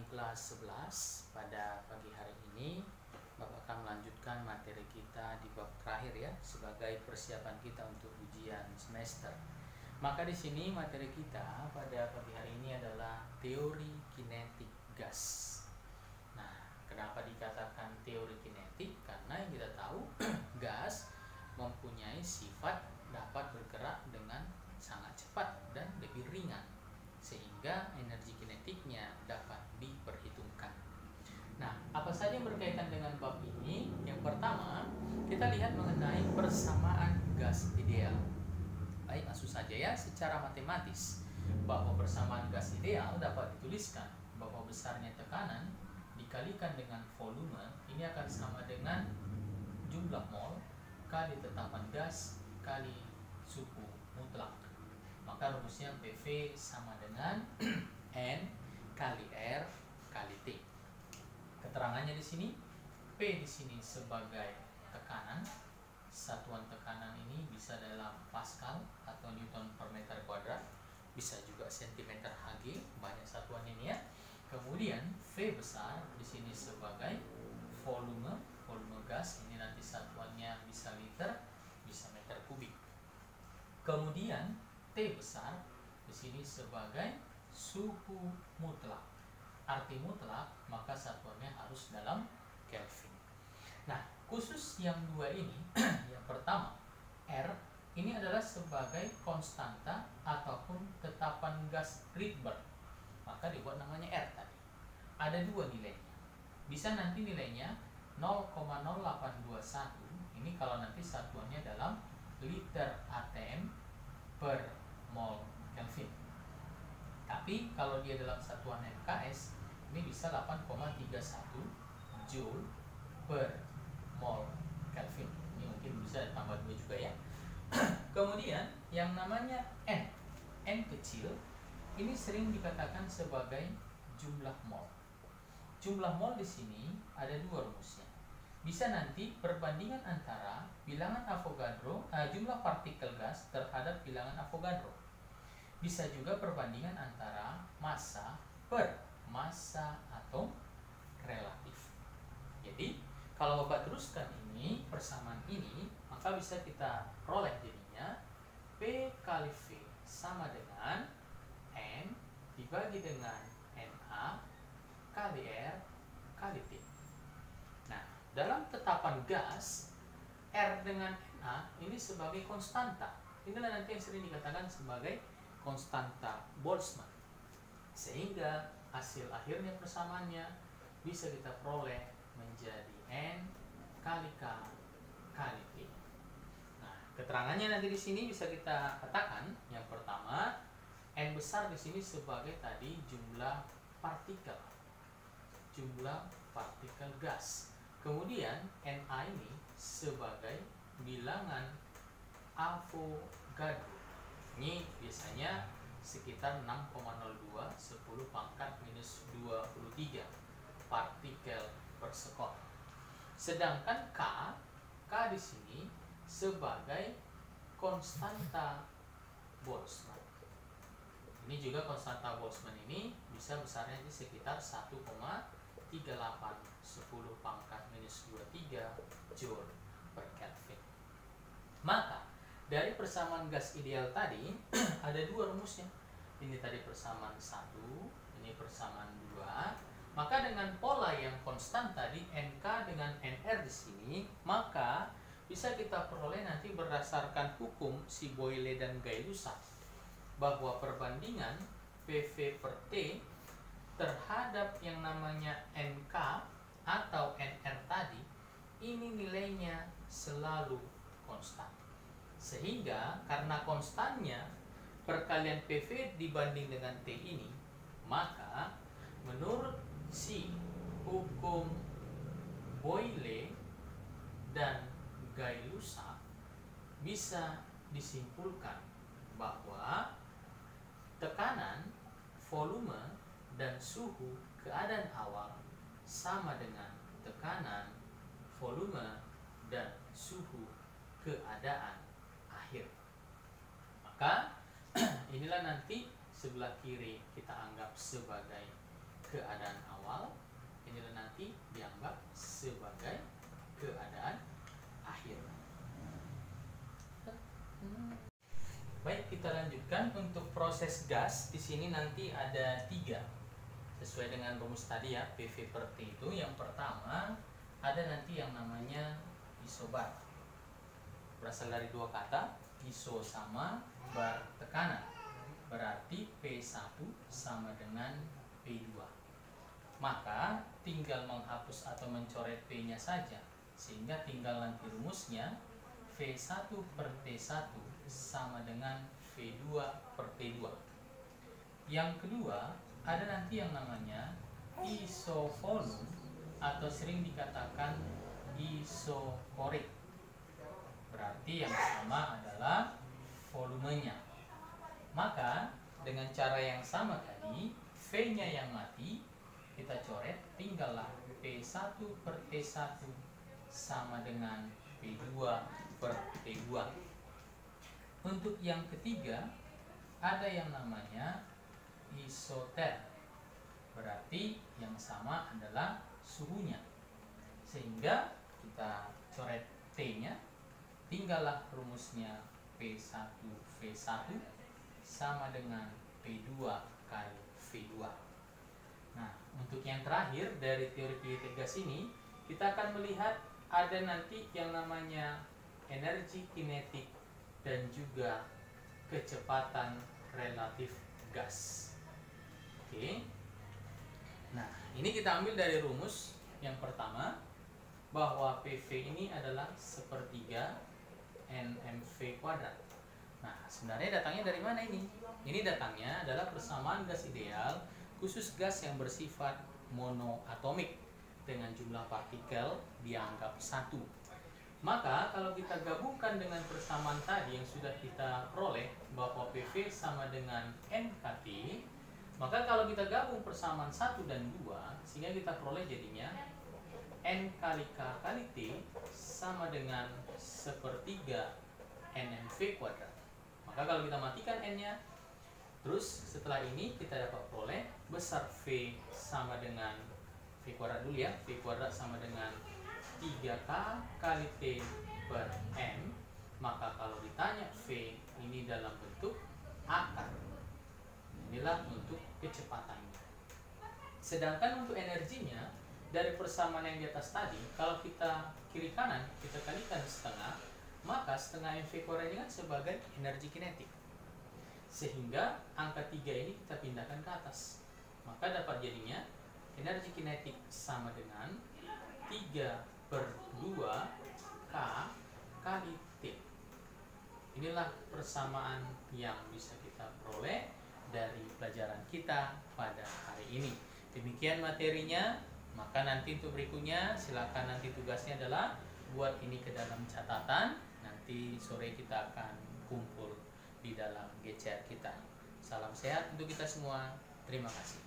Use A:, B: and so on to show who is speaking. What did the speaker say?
A: kelas 11. Pada pagi hari ini Bapak akan melanjutkan materi kita di bab terakhir ya, sebagai persiapan kita untuk ujian semester. Maka di sini materi kita pada pagi hari ini adalah teori kinetik gas. Nah, kenapa dikatakan teori kinetik? Karena yang kita tahu gas mempunyai sifat dapat bergerak dengan sangat cepat dan lebih ringan, sehingga energi kinetiknya dapat diperhitungkan. Nah, apa saja yang berkaitan dengan bab ini? Yang pertama, kita lihat mengenai persamaan gas ideal. Baik, langsung saja ya, secara matematis bahwa persamaan gas ideal dapat dituliskan bahwa besarnya tekanan dikalikan dengan volume ini akan sama dengan jumlah mol kali tetapan gas kali suhu mutlak. Maka rumusnya PV sama dengan N kali R kali T. Keterangannya di sini, P di sini sebagai tekanan. Satuan tekanan ini bisa dalam Pascal atau Newton per meter kuadrat, bisa juga cm Hg, banyak satuan ini ya. Kemudian V besar di sini sebagai volume gas, ini nanti satuannya bisa liter, bisa meter kubik. Kemudian T besar di sini sebagai suhu mutlak. Arti mutlak maka satuannya harus dalam Kelvin. Nah, khusus yang dua ini, yang pertama R ini adalah sebagai konstanta ataupun tetapan gas Rydberg, maka dibuat namanya R tadi. Ada dua nilainya. Bisa nanti nilainya 0,0821. Ini kalau nanti satuannya dalam liter atm per mol Kelvin. Tapi kalau dia dalam satuan MKS, ini bisa 8,31 Joule per mol Kelvin. Ini mungkin bisa tambah 2 juga ya. Kemudian yang namanya N kecil ini sering dikatakan sebagai jumlah mol. Jumlah mol di sini ada dua rumusnya. Bisa nanti perbandingan antara bilangan Avogadro, jumlah partikel gas terhadap bilangan Avogadro. Bisa juga perbandingan antara massa per massa atom relatif. Jadi kalau Bapak teruskan ini, persamaan ini, maka bisa kita peroleh jadinya P kali V sama dengan N dibagi dengan Na kali R kali T. Nah, dalam tetapan gas, R dengan Na ini sebagai konstanta. Inilah nanti yang sering dikatakan sebagai konstanta Boltzmann. Sehingga hasil akhirnya persamaannya bisa kita peroleh menjadi N kali K kali T. Nah, keterangannya nanti di sini bisa kita katakan yang pertama, N besar di sini sebagai tadi jumlah partikel gas. Kemudian Na ini sebagai bilangan Avogadro. Ini biasanya sekitar 6,02 10 pangkat minus 23 partikel per sekon. Sedangkan K di sini sebagai konstanta Boltzmann. Ini juga konstanta Boltzmann ini bisa besarnya di sekitar 1,38 10 pangkat minus 23 Joule per Kelvin. Maka dari persamaan gas ideal tadi ada dua rumusnya. Ini tadi persamaan 1, ini persamaan 2. Maka dengan pola yang konstan tadi NK dengan NR di sini, maka bisa kita peroleh nanti berdasarkan hukum si Boyle dan Gay-Lussac bahwa perbandingan PV per T terhadap yang namanya NK atau NR tadi, ini nilainya selalu konstan. Sehingga karena konstannya perkalian PV dibanding dengan T ini, maka menurut si hukum Boyle dan Gay-Lussac bisa disimpulkan bahwa tekanan, volume, dan suhu keadaan awal sama dengan tekanan, volume, dan suhu keadaan akhir. Maka inilah nanti sebelah kiri kita anggap sebagai keadaan awal, inilah nanti dianggap sebagai keadaan akhir. Baik, kita lanjutkan untuk proses gas. Di sini nanti ada 3 sesuai dengan rumus tadi ya, PV per T itu. Yang pertama ada nanti yang namanya isobar, berasal dari 2 kata, iso sama bar tekanan, berarti P1 sama dengan P2. Maka tinggal menghapus atau mencoret P nya saja, sehingga tinggal nanti rumusnya V1 per T1 sama dengan V2 per T2. Yang kedua ada nanti yang namanya isovolume atau sering dikatakan isokorik, berarti yang sama adalah volumenya. Maka dengan cara yang sama tadi, V nya yang mati kita coret, tinggallah P1 per T1 sama dengan P2 per T2. Untuk yang ketiga ada yang namanya isoter, berarti yang sama adalah suhunya, sehingga kita coret T nya, tinggallah rumusnya P1 V1 sama dengan P2 kali V2. Nah, untuk yang terakhir dari teori kinetik gas ini, kita akan melihat ada nanti yang namanya energi kinetik dan juga kecepatan relatif gas. Oke. Nah, ini kita ambil dari rumus yang pertama, bahwa PV ini adalah 1/3 NmV kuadrat. Nah, sebenarnya datangnya dari mana ini? Ini datangnya adalah persamaan gas ideal khusus gas yang bersifat monoatomik dengan jumlah partikel dianggap 1. Maka kalau kita gabungkan dengan persamaan tadi yang sudah kita peroleh, bahwa PV sama dengan NKT, maka kalau kita gabung persamaan 1 dan 2, sehingga kita peroleh jadinya N kali K kali T sama dengan 1/3 NmV kuadrat. Maka kalau kita matikan N-nya, terus setelah ini kita dapat peroleh besar V sama dengan V kuadrat dulu ya, V kuadrat sama dengan 3K kali T per M. Maka kalau ditanya V ini dalam bentuk akar, inilah untuk kecepatannya. Sedangkan untuk energinya, dari persamaan yang di atas tadi, kalau kita kiri kanan kita kalikan setengah, maka setengah MV kuadrat ini kan sebagai energi kinetik, sehingga angka 3 ini kita pindahkan ke atas, maka dapat jadinya energi kinetik sama dengan 3/2 K kali T. Inilah persamaan yang bisa kita peroleh dari pelajaran kita pada hari ini. Demikian materinya. Maka nanti untuk berikutnya silakan, nanti tugasnya adalah buat ini ke dalam catatan. Nanti sore kita akan kumpul di dalam GCR kita. Salam sehat untuk kita semua. Terima kasih.